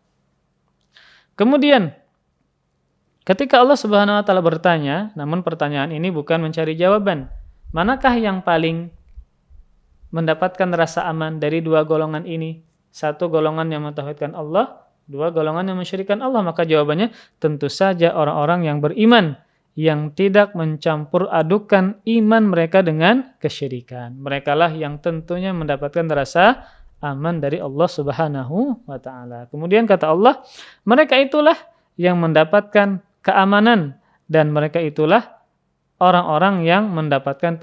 Kemudian ketika Allah Subhanahu wa taala bertanya, namun pertanyaan ini bukan mencari jawaban. Manakah yang paling mendapatkan rasa aman dari dua golongan ini? Satu golongan yang mentauhidkan Allah, dua golongan yang mensyirikkan Allah. Maka jawabannya tentu saja orang-orang yang beriman, yang tidak mencampur adukan iman mereka dengan kesyirikan. Merekalah yang tentunya mendapatkan rasa aman dari Allah Subhanahu wa taala. Kemudian kata Allah, mereka itulah yang mendapatkan keamanan dan mereka itulah orang-orang yang mendapatkan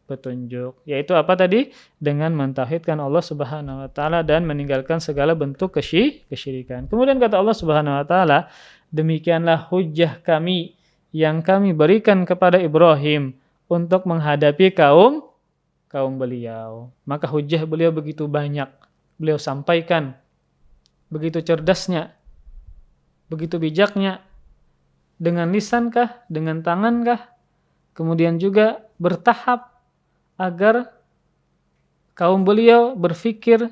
petunjuk. Yaitu apa tadi? Dengan mentauhidkan Allah Subhanahu wa taala dan meninggalkan segala bentuk kesyirikan. Kemudian kata Allah Subhanahu wa taala, demikianlah hujjah kami yang kami berikan kepada Ibrahim untuk menghadapi kaum beliau. Maka hujjah beliau begitu banyak. Beliau sampaikan begitu cerdasnya, begitu bijaknya, dengan lisankah, dengan tangankah, kemudian juga bertahap agar kaum beliau berpikir,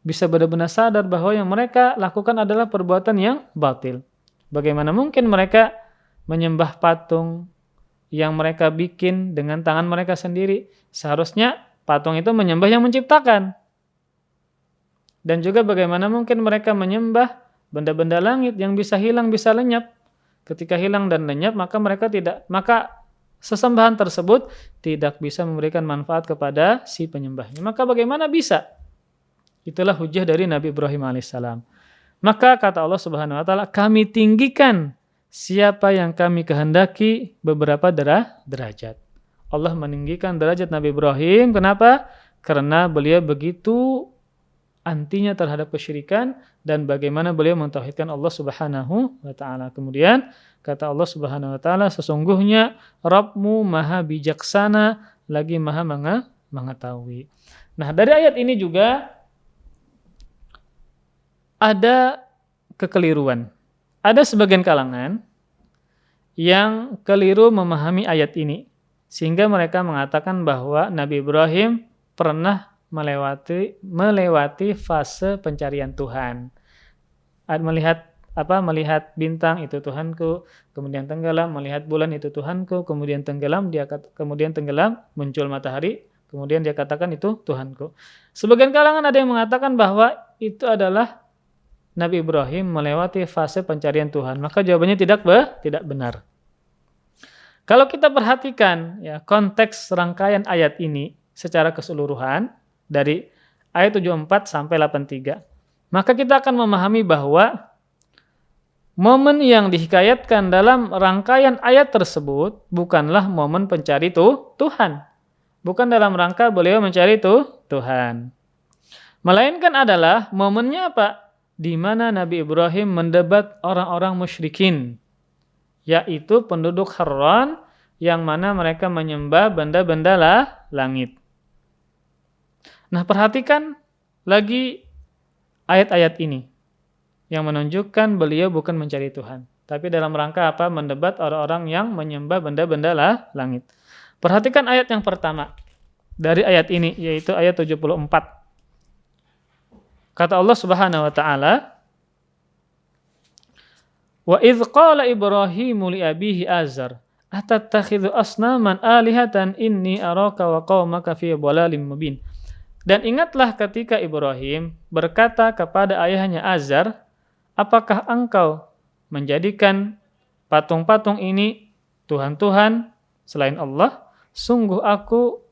bisa benar-benar sadar bahwa yang mereka lakukan adalah perbuatan yang batil. Bagaimana mungkin mereka menyembah patung yang mereka bikin dengan tangan mereka sendiri? Seharusnya patung itu menyembah yang menciptakan. Dan juga bagaimana mungkin mereka menyembah benda-benda langit yang bisa hilang, bisa lenyap. Ketika hilang dan lenyap, maka sesembahan tersebut tidak bisa memberikan manfaat kepada si penyembahnya. Maka bagaimana bisa? Itulah hujah dari Nabi Ibrahim alaihissalam. Maka kata Allah Subhanahu wa taala, kami tinggikan siapa yang kami kehendaki beberapa derajat. Allah meninggikan derajat Nabi Ibrahim. Kenapa? Karena beliau begitu antinya terhadap kesyirikan dan bagaimana beliau mentauhidkan Allah Subhanahu wa taala. Kemudian kata Allah Subhanahu wa taala, sesungguhnya Rabbmu Maha bijaksana lagi Maha mengetahui. Nah, dari ayat ini juga ada kekeliruan. Ada sebagian kalangan yang keliru memahami ayat ini sehingga mereka mengatakan bahwa Nabi Ibrahim pernah melewati fase pencarian Tuhan. Melihat bintang itu Tuhanku, kemudian tenggelam, melihat bulan itu Tuhanku, kemudian tenggelam, muncul matahari, kemudian dia katakan itu Tuhanku. Sebagian kalangan ada yang mengatakan bahwa itu adalah Nabi Ibrahim melewati fase pencarian Tuhan. Maka jawabannya tidak benar. Kalau kita perhatikan ya konteks rangkaian ayat ini secara keseluruhan dari ayat 74 sampai 83, maka kita akan memahami bahwa momen yang dihikayatkan dalam rangkaian ayat tersebut bukanlah momen pencari Tuhan. Bukan dalam rangka beliau mencari Tuhan. Melainkan adalah momennya apa? Di mana Nabi Ibrahim mendebat orang-orang musyrikin, yaitu penduduk Harran yang mana mereka menyembah benda-benda langit. Nah, perhatikan lagi ayat-ayat ini yang menunjukkan beliau bukan mencari Tuhan, tapi dalam rangka apa? Mendebat orang-orang yang menyembah benda-benda langit. Perhatikan ayat yang pertama dari ayat ini, yaitu ayat 74. Kata Allah Subhanahu wa taala, "Wa idz qala Ibrahimu li abihi Azar, atattakhidhu asnaman alihatan inni araka wa qaumaka fi dhalalin mubin." Dan ingatlah ketika Ibrahim berkata kepada ayahnya Azar, apakah engkau menjadikan patung-patung ini Tuhan-Tuhan selain Allah? Sungguh aku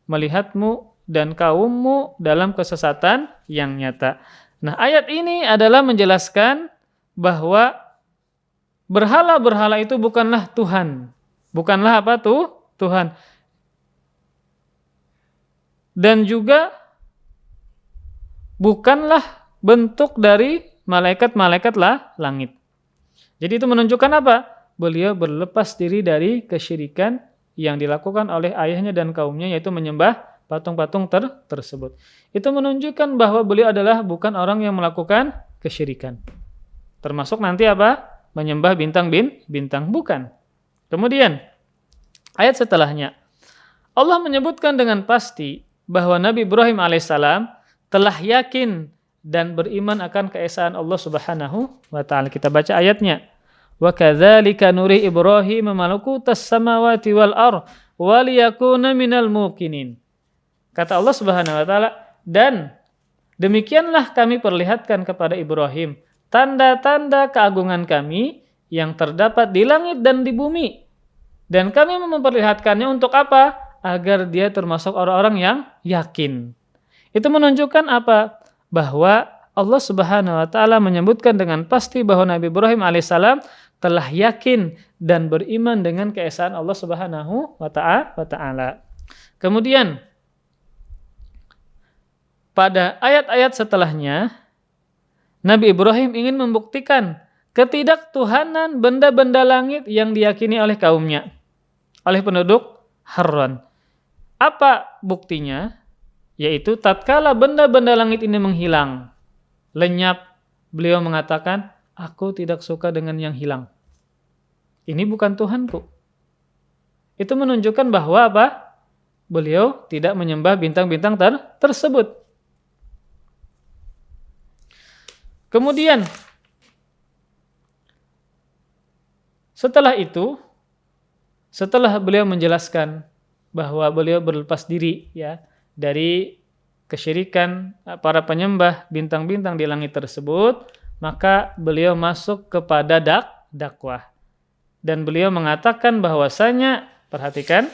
melihatmu dan kaummu dalam kesesatan yang nyata. Nah, ayat ini adalah menjelaskan bahwa berhala-berhala itu bukanlah Tuhan. Bukanlah apa Tuhan. Dan juga bukanlah bentuk dari malaikat-malaikat langit. Jadi itu menunjukkan apa? Beliau berlepas diri dari kesyirikan yang dilakukan oleh ayahnya dan kaumnya, yaitu menyembah patung-patung tersebut. Itu menunjukkan bahwa beliau adalah bukan orang yang melakukan kesyirikan. Termasuk nanti apa? Menyembah bintang, bukan. Kemudian, ayat setelahnya, Allah menyebutkan dengan pasti bahwa Nabi Ibrahim alaihissalam telah yakin dan beriman akan keesaan Allah Subhanahu wa taala. Kita baca ayatnya. Wa kadzalika nuri Ibrahim malakutas samawati wal ardh wa liyakuna minal muqinin. Kata Allah Subhanahu wa taala, dan demikianlah kami perlihatkan kepada Ibrahim tanda-tanda keagungan kami yang terdapat di langit dan di bumi. Dan kami memperlihatkannya untuk apa? Agar dia termasuk orang-orang yang yakin. Itu menunjukkan apa? Bahwa Allah Subhanahu wa taala menyebutkan dengan pasti bahwa Nabi Ibrahim alaihissalam telah yakin dan beriman dengan keesaan Allah Subhanahu wa taala. Kemudian pada ayat-ayat setelahnya Nabi Ibrahim ingin membuktikan ketidaktuhanan benda-benda langit yang diyakini oleh kaumnya, oleh penduduk Harran. Apa buktinya? Yaitu tatkala benda-benda langit ini menghilang, lenyap, beliau mengatakan, aku tidak suka dengan yang hilang. Ini bukan Tuhanku. Itu menunjukkan bahwa apa? beliau tidak menyembah bintang-bintang tersebut. Kemudian setelah itu, setelah beliau menjelaskan bahwa beliau berlepas diri ya dari kesyirikan para penyembah bintang-bintang di langit tersebut, maka beliau masuk kepada dakwah. Dan beliau mengatakan bahwasanya, perhatikan,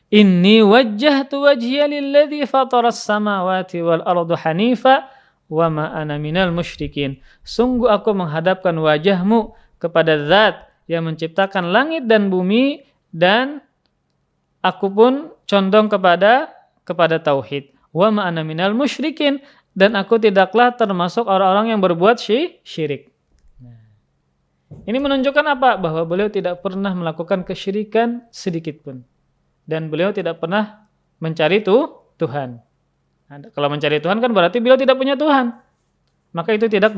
Inni wajjahtu wajhiya lilladzi fataras samawati wal arda hanifa wa ma ana minal musyrikin. Sungguh aku menghadapkan wajahmu kepada Zat yang menciptakan langit dan bumi, dan aku pun condong kepada tauhid. Wa ma ana minal musyrikin, dan aku tidaklah termasuk orang-orang yang berbuat syirik. Ini menunjukkan apa? Bahwa beliau tidak pernah melakukan kesyirikan sedikit pun. Dan beliau tidak pernah mencari Tuhan. Nah, kalau mencari Tuhan kan berarti beliau tidak punya Tuhan. Maka itu tidak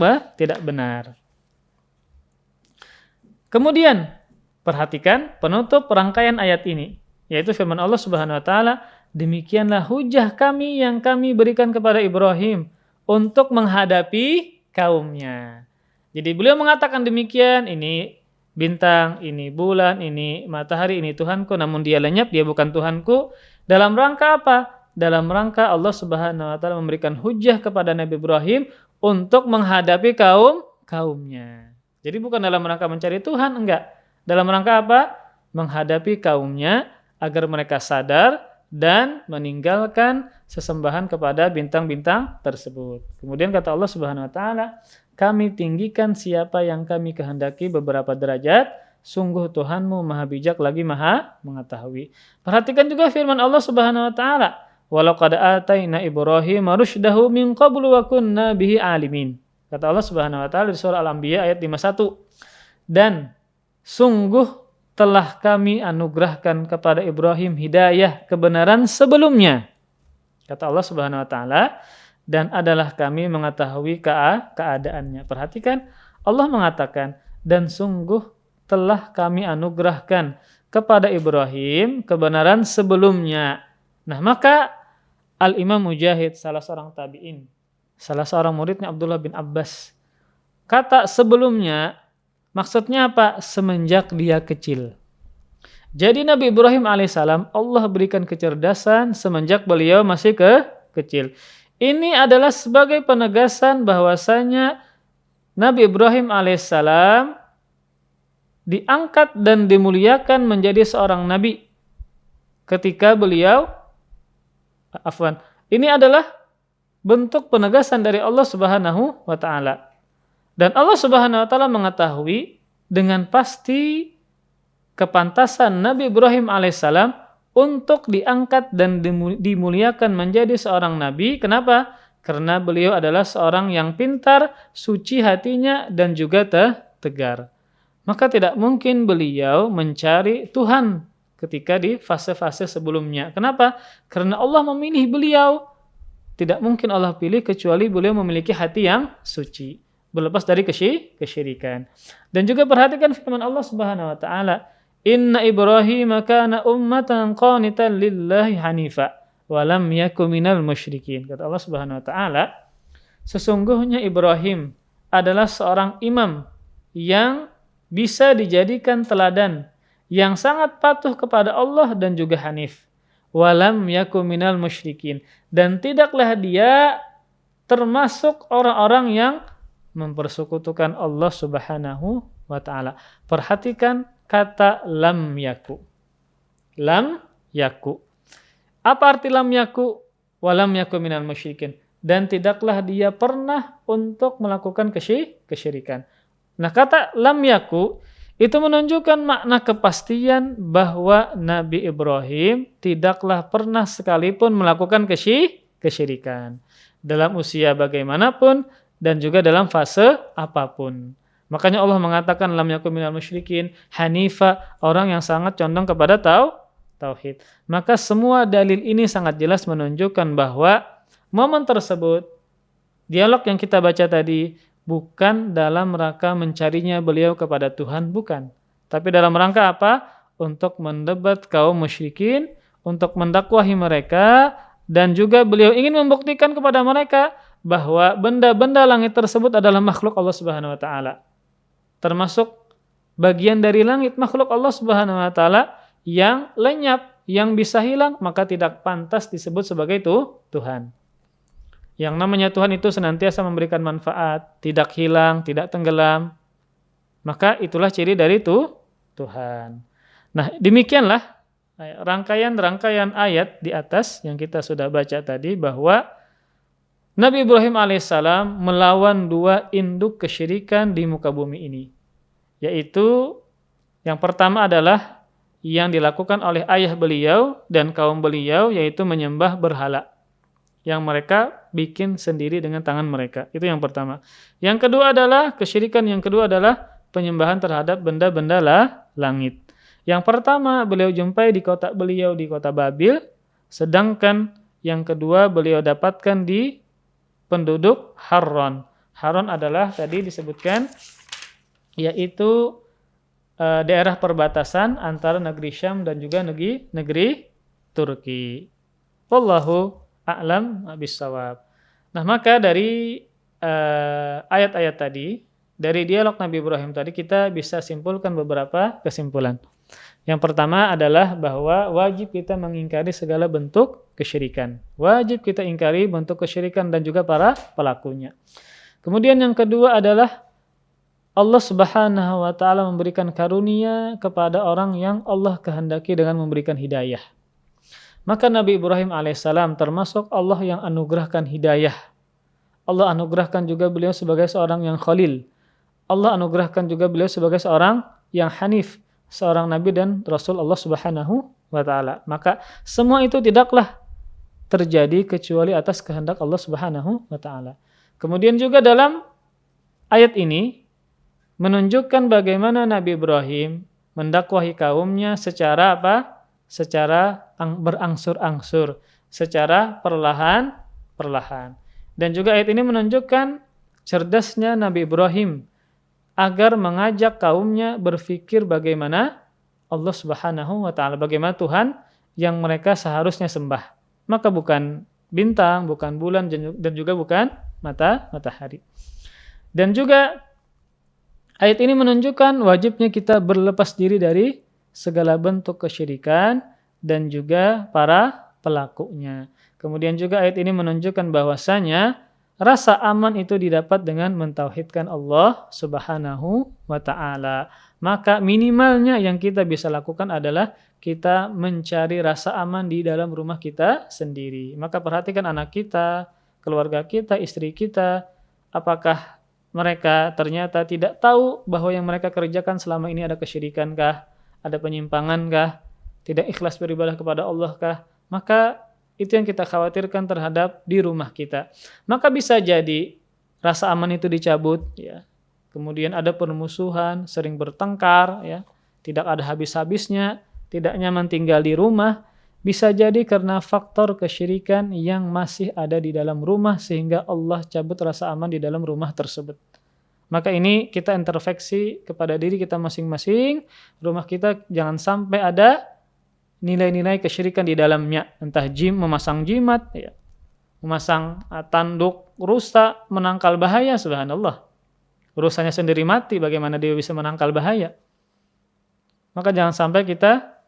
benar. Kemudian, perhatikan penutup rangkaian ayat ini, yaitu firman Allah Subhanahu wa taala, demikianlah hujah kami yang kami berikan kepada Ibrahim untuk menghadapi kaumnya. Jadi beliau mengatakan demikian, ini bintang, ini bulan, ini matahari, ini Tuhanku, namun dia lenyap, dia bukan Tuhanku. Dalam rangka apa? Dalam rangka Allah Subhanahu wa taala memberikan hujah kepada Nabi Ibrahim untuk menghadapi kaumnya. Jadi bukan dalam rangka mencari Tuhan, enggak. Dalam rangka apa? Menghadapi kaumnya agar mereka sadar dan meninggalkan sesembahan kepada bintang-bintang tersebut. Kemudian kata Allah Subhanahu wa taala, kami tinggikan siapa yang kami kehendaki beberapa derajat, sungguh Tuhanmu maha bijak lagi maha mengetahui. Perhatikan juga firman Allah Subhanahu wa taala, walaqad ataina Ibrahima rusydahu min qablu wa kunna bihi alimin. Kata Allah Subhanahu wa taala di surah Al-Anbiya ayat 51. Dan sungguh telah kami anugerahkan kepada Ibrahim hidayah kebenaran sebelumnya. Kata Allah Subhanahu wa taala, dan adalah kami mengetahui keadaannya. Perhatikan, Allah mengatakan, dan sungguh telah kami anugerahkan kepada Ibrahim kebenaran sebelumnya. Nah, maka Al-Imam Mujahid, salah seorang tabi'in, salah seorang muridnya Abdullah bin Abbas, kata sebelumnya, maksudnya apa? Semenjak dia kecil. Jadi Nabi Ibrahim alaihissalam, Allah berikan kecerdasan semenjak beliau masih kecil. Ini adalah sebagai penegasan bahwasanya Nabi Ibrahim alaihissalam diangkat dan dimuliakan menjadi seorang nabi ketika beliau ini adalah bentuk penegasan dari Allah Subhanahu wa taala. Dan Allah Subhanahu wa taala mengetahui dengan pasti kepantasan Nabi Ibrahim alaihissalam untuk diangkat dan dimuliakan menjadi seorang nabi. Kenapa? Karena beliau adalah seorang yang pintar, suci hatinya, dan juga tegar. Maka tidak mungkin beliau mencari Tuhan ketika di fase-fase sebelumnya. Kenapa? Karena Allah memilih beliau. Tidak mungkin Allah pilih kecuali beliau memiliki hati yang suci, berlepas dari kesyirikan. Dan juga perhatikan firman Allah Subhanahu wa taala, Inna Ibrahim kana ummatan qanitan lillahi hanifa wa lam yakun minal musyrikin. Kata Allah Subhanahu wa taala, sesungguhnya Ibrahim adalah seorang imam yang bisa dijadikan teladan, yang sangat patuh kepada Allah dan juga hanif. Wa lam yakun minal musyrikin, dan tidaklah dia termasuk orang-orang yang mempersekutukan Allah Subhanahu wa taala. Perhatikan kata lam yaku. Lam yaku. Apa arti lam yaku? Walam yaku minal musyrikin. Dan tidaklah dia pernah untuk melakukan kesyirikan. Nah, kata lam yaku itu menunjukkan makna kepastian bahwa Nabi Ibrahim tidaklah pernah sekalipun melakukan kesyirikan. Dalam usia bagaimanapun dan juga dalam fase apapun. Makanya Allah mengatakan lam yakun minal musyrikin, hanifa, orang yang sangat condong kepada tauhid. Maka semua dalil ini sangat jelas menunjukkan bahwa momen tersebut, dialog yang kita baca tadi, bukan dalam rangka mencarinya beliau kepada Tuhan, bukan. Tapi dalam rangka apa? untuk mendebat kaum musyrikin, untuk mendakwahi mereka, dan juga beliau ingin membuktikan kepada mereka bahwa benda-benda langit tersebut adalah makhluk Allah Subhanahu wa taala. Termasuk bagian dari langit, makhluk Allah Subhanahu wa taala yang lenyap, yang bisa hilang, maka tidak pantas disebut sebagai Tuhan. Yang namanya Tuhan itu senantiasa memberikan manfaat, tidak hilang, tidak tenggelam. Maka itulah ciri dari Tuhan. Nah, demikianlah rangkaian ayat di atas yang kita sudah baca tadi, bahwa Nabi Ibrahim alaihissalam melawan dua induk kesyirikan di muka bumi ini. Yaitu yang pertama adalah yang dilakukan oleh ayah beliau dan kaum beliau, yaitu menyembah berhala yang mereka bikin sendiri dengan tangan mereka. Itu yang pertama. Yang kedua adalah kesyirikan yang kedua adalah penyembahan terhadap benda-benda langit. Yang pertama beliau jumpai di kota beliau di kota Babil, sedangkan yang kedua beliau dapatkan di penduduk Harran. Harran adalah tadi disebutkan yaitu daerah perbatasan antara negeri Syam dan juga negeri Turki. Wallahu a'lam bishawab. Nah, maka dari ayat-ayat tadi, dari dialog Nabi Ibrahim tadi, kita bisa simpulkan beberapa kesimpulan. Yang pertama adalah bahwa wajib kita mengingkari segala bentuk kesyirikan. Wajib kita ingkari bentuk kesyirikan dan juga para pelakunya. Kemudian yang kedua adalah Allah Subhanahu wa taala memberikan karunia kepada orang yang Allah kehendaki dengan memberikan hidayah. Maka Nabi Ibrahim alaihissalam termasuk Allah yang anugerahkan hidayah. Allah anugerahkan juga beliau sebagai seorang yang khalil. Allah anugerahkan juga beliau sebagai seorang yang hanif, seorang nabi dan rasul Allah Subhanahu wa taala. Maka semua itu tidaklah terjadi kecuali atas kehendak Allah Subhanahu wa taala. Kemudian juga dalam ayat ini menunjukkan bagaimana Nabi Ibrahim mendakwahi kaumnya secara apa? Secara berangsur-angsur, secara perlahan-perlahan. Dan juga ayat ini menunjukkan cerdasnya Nabi Ibrahim agar mengajak kaumnya berpikir bagaimana Allah Subhanahu wa taala, bagaimana Tuhan yang mereka seharusnya sembah. Maka bukan bintang, bukan bulan dan juga bukan matahari. Dan juga ayat ini menunjukkan wajibnya kita berlepas diri dari segala bentuk kesyirikan dan juga para pelakunya. Kemudian juga ayat ini menunjukkan bahwasanya rasa aman itu didapat dengan mentauhidkan Allah Subhanahu wa taala. Maka minimalnya yang kita bisa lakukan adalah kita mencari rasa aman di dalam rumah kita sendiri. Maka perhatikan anak kita, keluarga kita, istri kita, apakah mereka ternyata tidak tahu bahwa yang mereka kerjakan selama ini ada kesyirikankah, ada penyimpangankah, tidak ikhlas beribadah kepada Allah kah? Maka itu yang kita khawatirkan terhadap di rumah kita. Maka bisa jadi rasa aman itu dicabut, ya. Kemudian ada permusuhan, sering bertengkar, ya. Tidak ada habis-habisnya, tidak nyaman tinggal di rumah. Bisa jadi karena faktor kesyirikan yang masih ada di dalam rumah sehingga Allah cabut rasa aman di dalam rumah tersebut. Maka ini kita introspeksi kepada diri kita masing-masing. Rumah kita jangan sampai ada nilai-nilai kesyirikan di dalamnya. Entah memasang jimat, ya, memasang tanduk rusa, menangkal bahaya, subhanallah. Urusannya sendiri mati, bagaimana dia bisa menangkal bahaya? Maka jangan sampai kita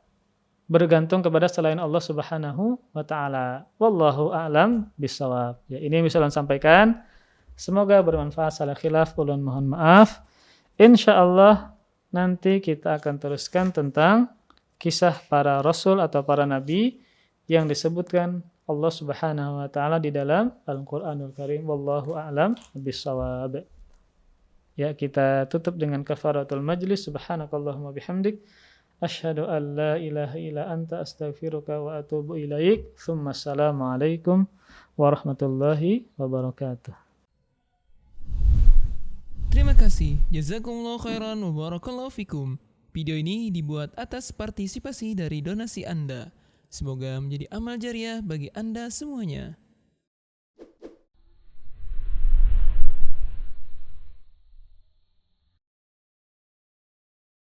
bergantung kepada selain Allah Subhanahu wa taala. Wallahu a'lam bishawab. Ya, ini yang bisa saya sampaikan. Semoga bermanfaat. Salah khilaf, ulun mohon maaf. Insyaallah nanti kita akan teruskan tentang kisah para rasul atau para nabi yang disebutkan Allah Subhanahu wa taala di dalam Al-Qur'anul Karim. Wallahu a'lam bishawab. Ya, kita tutup dengan kafaratul majlis. Subhanakallahumma bihamdik asyhadu an la ilaha illa anta astaghfiruka wa atubu ilaik. Tsumma assalamu alaikum warahmatullahi wabarakatuh. Terima kasih. Jazakumullah khairan wa barakallahu fikum. Video ini dibuat atas partisipasi dari donasi Anda. Semoga menjadi amal jariah bagi Anda semuanya.